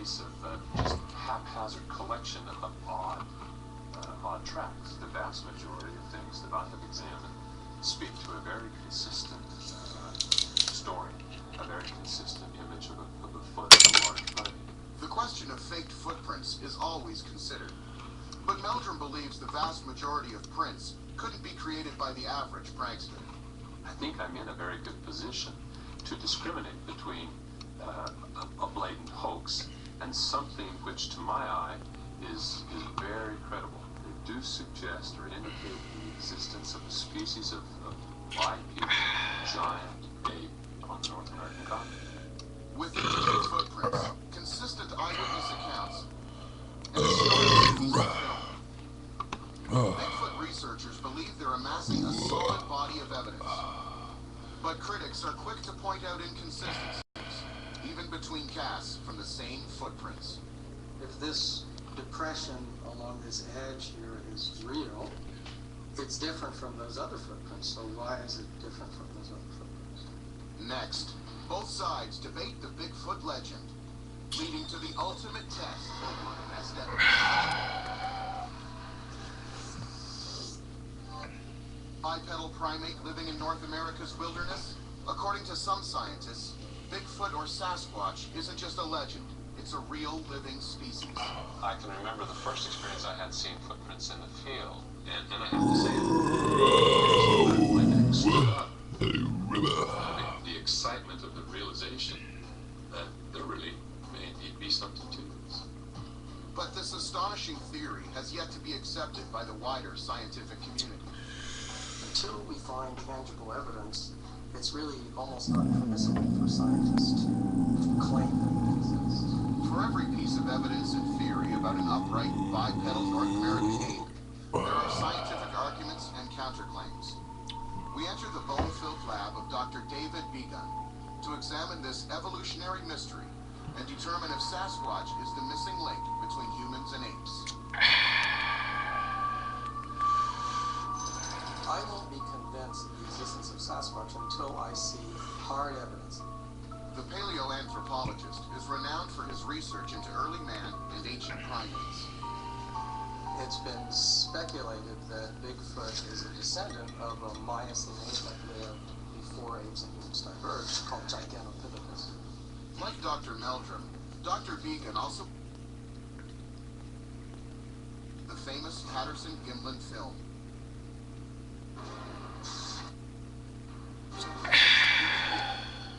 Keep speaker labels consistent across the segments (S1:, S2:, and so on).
S1: case of just haphazard collection of odd tracks. The vast majority of things that I have examined speak to a very consistent story, a very consistent image of a foot, a large foot.
S2: The question of faked footprints is always considered, but Meldrum believes the vast majority of prints couldn't be created by the average prankster.
S1: I think I'm in a very good position to discriminate between a blatant hoax and something which, to my eye, is very credible. They do suggest or indicate the existence of a species of bipedal giant ape on the North American continent.
S2: With these fake footprints, consistent eyewitness accounts, and a startling piece of film, Bigfoot researchers believe they're amassing a solid body of evidence. But critics are quick to point out inconsistencies, even between casts from the same footprints.
S3: If this depression along this edge here is real, it's different from those other footprints. So why is it different from those other footprints?
S2: Next, both sides debate the Bigfoot legend, leading to the ultimate test on best evidence. Bipedal primate living in North America's wilderness? According to some scientists, Bigfoot or Sasquatch isn't just a legend, it's a real living species.
S1: I can remember the first experience I had seeing footprints in the field, and I have to say my neck stood up. The excitement of the realization that there really may indeed be something to this.
S2: But this astonishing theory has yet to be accepted by the wider scientific community.
S3: Until we find tangible evidence, it's really almost not permissible for scientists to claim that it exists.
S2: For every piece of evidence and theory about an upright, bipedal North American ape, there are scientific arguments and counterclaims. We enter the bone-filled lab of Dr. David Begun to examine this evolutionary mystery and determine if Sasquatch is the missing link between humans and apes.
S3: I won't be convinced of the existence of Sasquatch until I see hard evidence.
S2: The paleoanthropologist is renowned for his research into early man and ancient primates.
S3: It's been speculated that Bigfoot is a descendant of a Miocene ape that lived before apes and humans diverged, called Gigantopithecus.
S2: Like Dr. Meldrum, Dr. Begun also the famous Patterson-Gimlin film.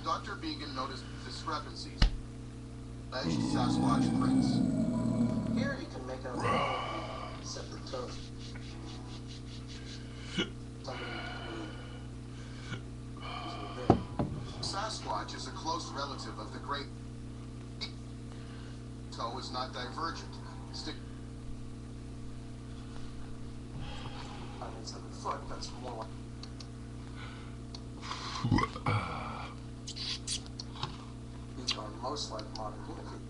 S2: Dr. Begun noticed discrepancies. Alleged Sasquatch prints.
S3: Here you can make out all the separate toes.
S2: Sasquatch is a close relative of the great toe is not divergent.
S3: I mean, it's a foot, that's more like... These are most like modern human feet.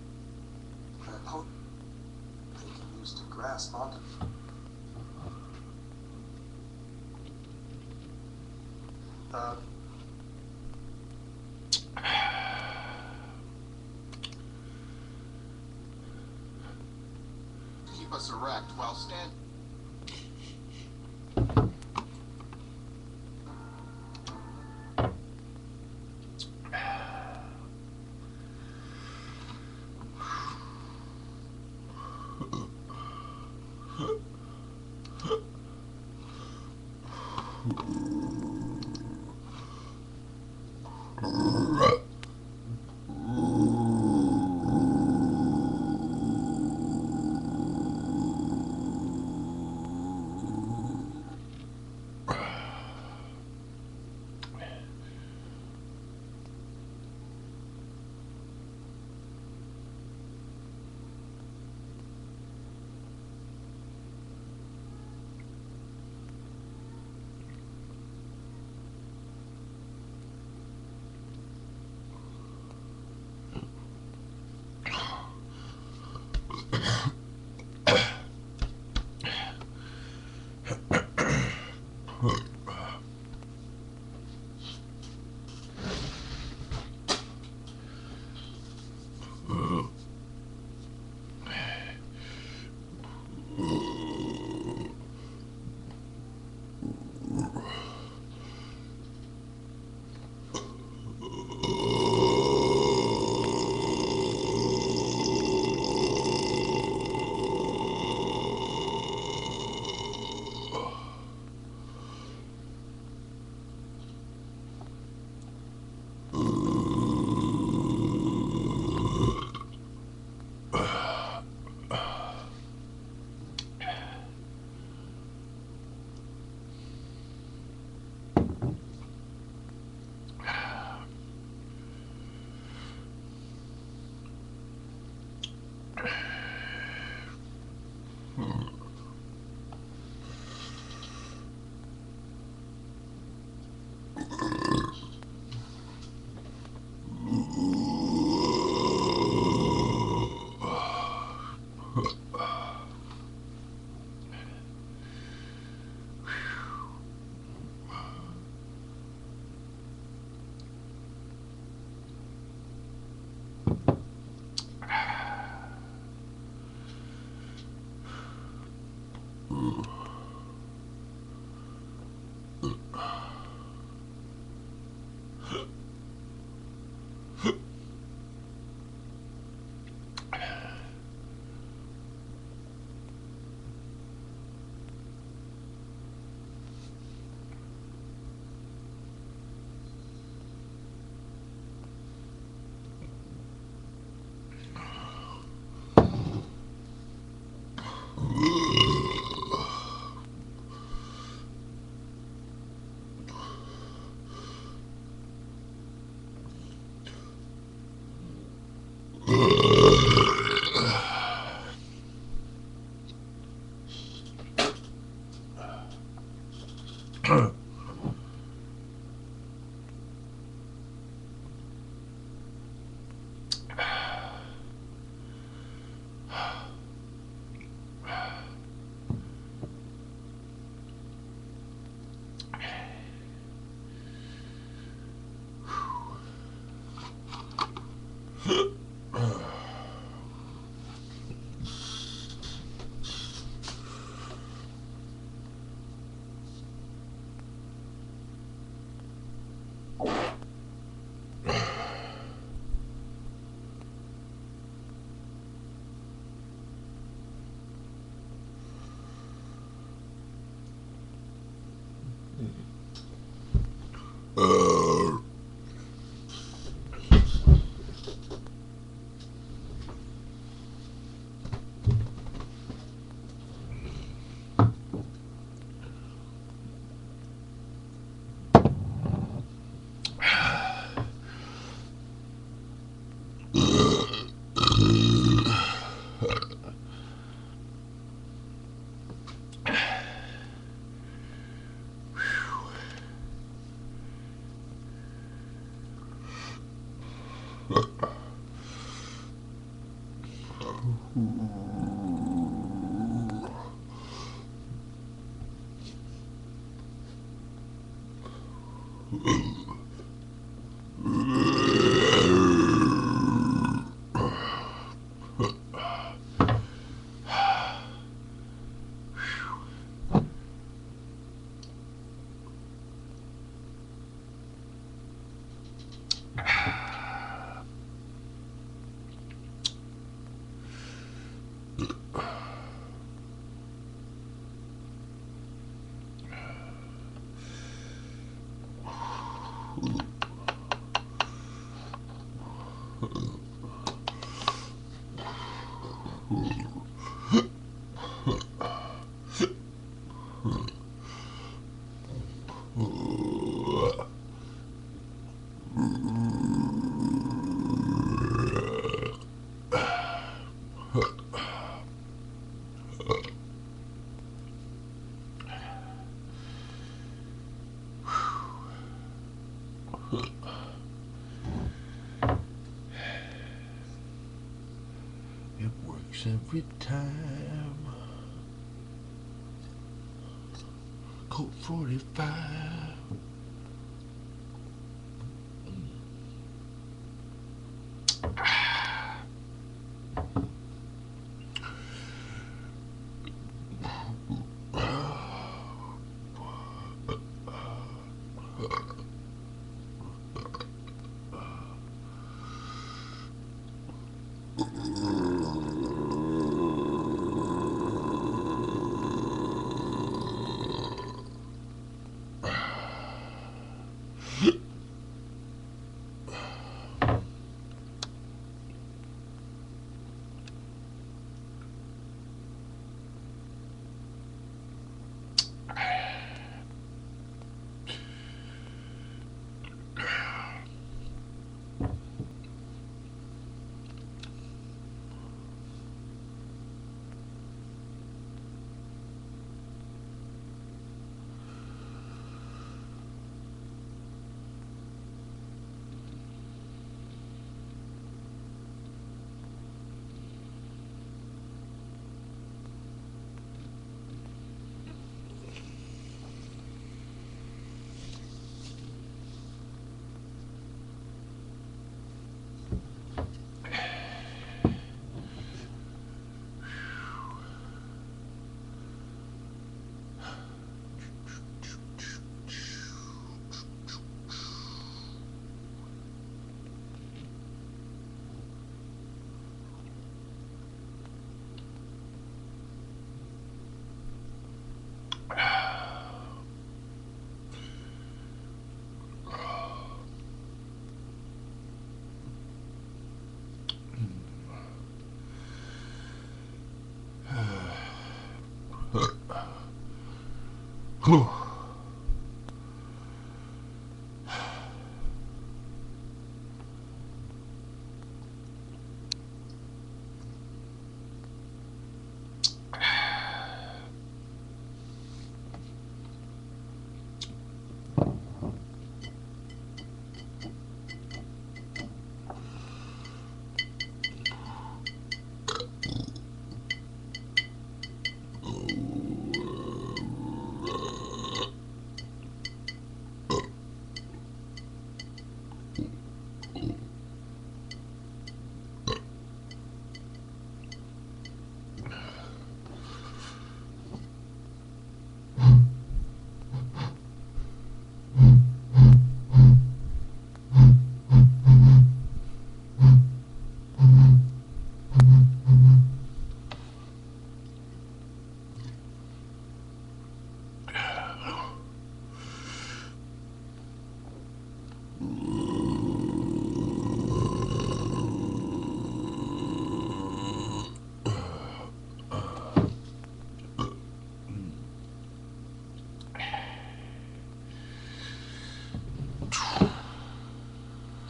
S3: That hope they can use to grasp onto.
S2: Keep us erect while standing.
S4: It works every time. Colt 45.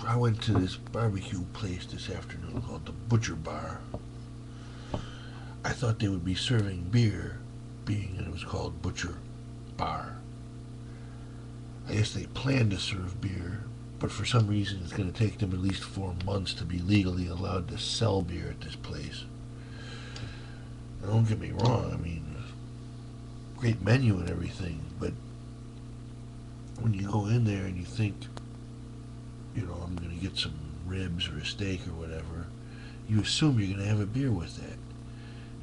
S4: I went to this barbecue place this afternoon called the Butcher Bar. I thought they would be serving beer, being that it was called Butcher Bar. I guess they planned to serve beer, but for some reason it's going to take them at least 4 months to be legally allowed to sell beer at this place. Now, don't get me wrong, I mean, great menu and everything, but when you go in there and you think, you know, I'm going to get some ribs or a steak or whatever, you assume you're going to have a beer with that.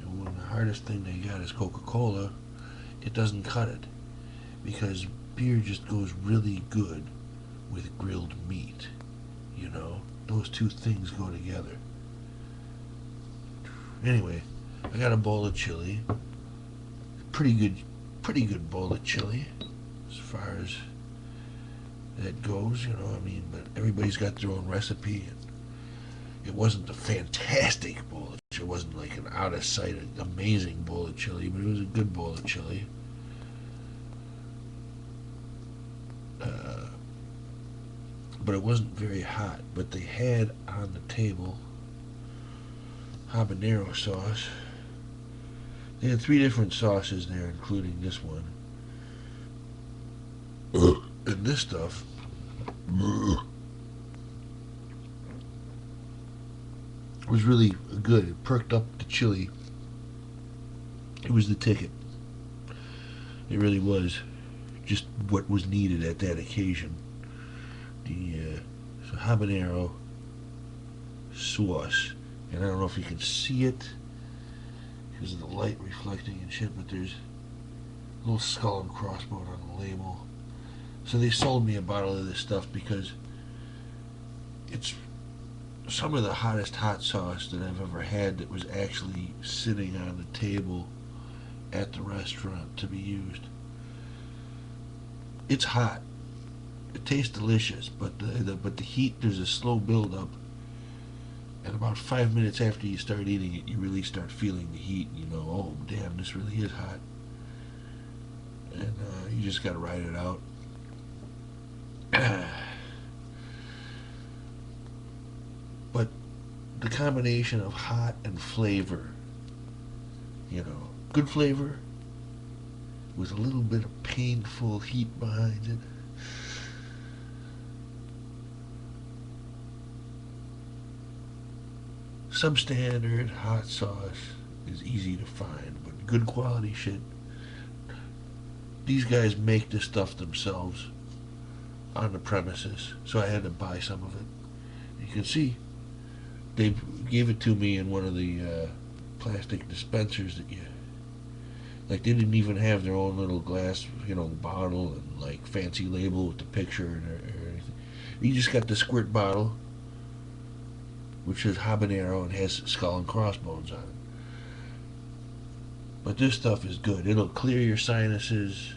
S4: And when the hardest thing they got is Coca-Cola, it doesn't cut it. Because beer just goes really good with grilled meat. You know, those two things go together. Anyway, I got a bowl of chili. Pretty good bowl of chili as far as that goes, you know, I mean, but everybody's got their own recipe. It wasn't a fantastic bowl of chili. It wasn't like an out of sight, amazing bowl of chili, but it was a good bowl of chili. But it wasn't very hot. But they had on the table habanero sauce. They had 3 different sauces there, including this one. And this stuff was really good. It perked up the chili. It was the ticket. It really was just what was needed at that occasion. The habanero sauce. And I don't know if you can see it because of the light reflecting and shit, but there's a little skull and crossbones on the label. So they sold me a bottle of this stuff because it's some of the hottest hot sauce that I've ever had that was actually sitting on the table at the restaurant to be used. It's hot. It tastes delicious, but the heat, there's a slow build up. And about 5 minutes after you start eating it, you really start feeling the heat. You know, oh damn, this really is hot. And you just gotta ride it out. But the combination of hot and flavor, you know, good flavor with a little bit of painful heat behind it. Substandard hot sauce is easy to find, but good quality shit. These guys make this stuff themselves on the premises, so I had to buy some of it. You can see they gave it to me in one of the plastic dispensers that you, like, they didn't even have their own little glass, you know, bottle and like fancy label with the picture and or anything. You just got the squirt bottle, which is habanero and has skull and crossbones on it. But this stuff is good. It'll clear your sinuses.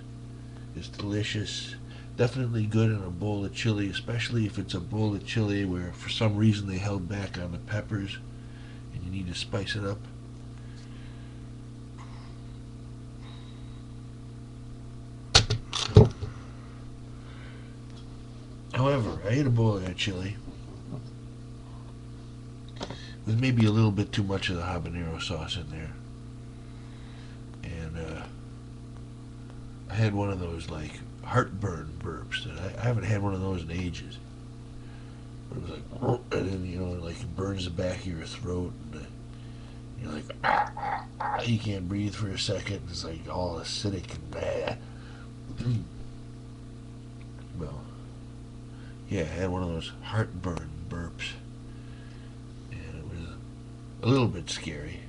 S4: It's delicious. Definitely good in a bowl of chili, especially if it's a bowl of chili where for some reason they held back on the peppers and you need to spice it up. However, I ate a bowl of that chili with maybe a little bit too much of the habanero sauce in there. And I had one of those like heartburn burps. And I haven't had one of those in ages. But it was like, and then, you know, like it burns the back of your throat. And you're like, you can't breathe for a second. It's like all acidic and bad. Well, yeah, I had one of those heartburn burps. And it was a little bit scary.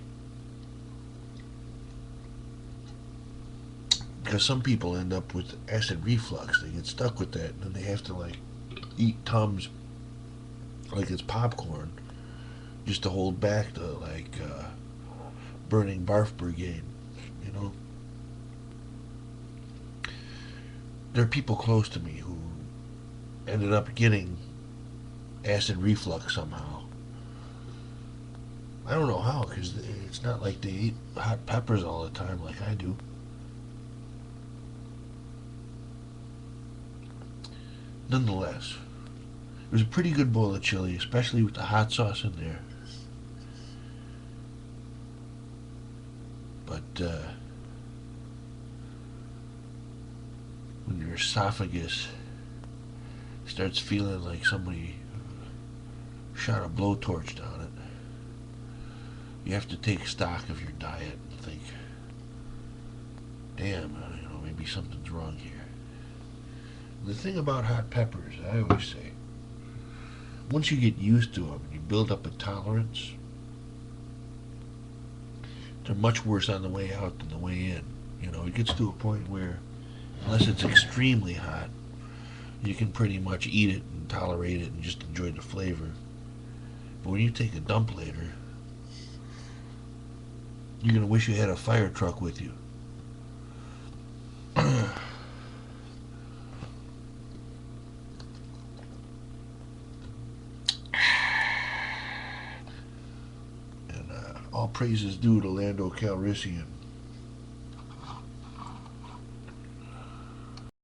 S4: Because some people end up with acid reflux. They get stuck with that, and then they have to, like, eat Tums like it's popcorn just to hold back the, like, burning barf brigade, you know? There are people close to me who ended up getting acid reflux somehow. I don't know how, because it's not like they eat hot peppers all the time like I do. Nonetheless, it was a pretty good bowl of chili, especially with the hot sauce in there. But when your esophagus starts feeling like somebody shot a blowtorch down it, you have to take stock of your diet and think, damn, you know, maybe something's wrong here. The thing about hot peppers, I always say, once you get used to them and you build up a tolerance, they're much worse on the way out than the way in. You know, it gets to a point where, unless it's extremely hot, you can pretty much eat it and tolerate it and just enjoy the flavor. But when you take a dump later, you're going to wish you had a fire truck with you. All praise is due to Lando Calrissian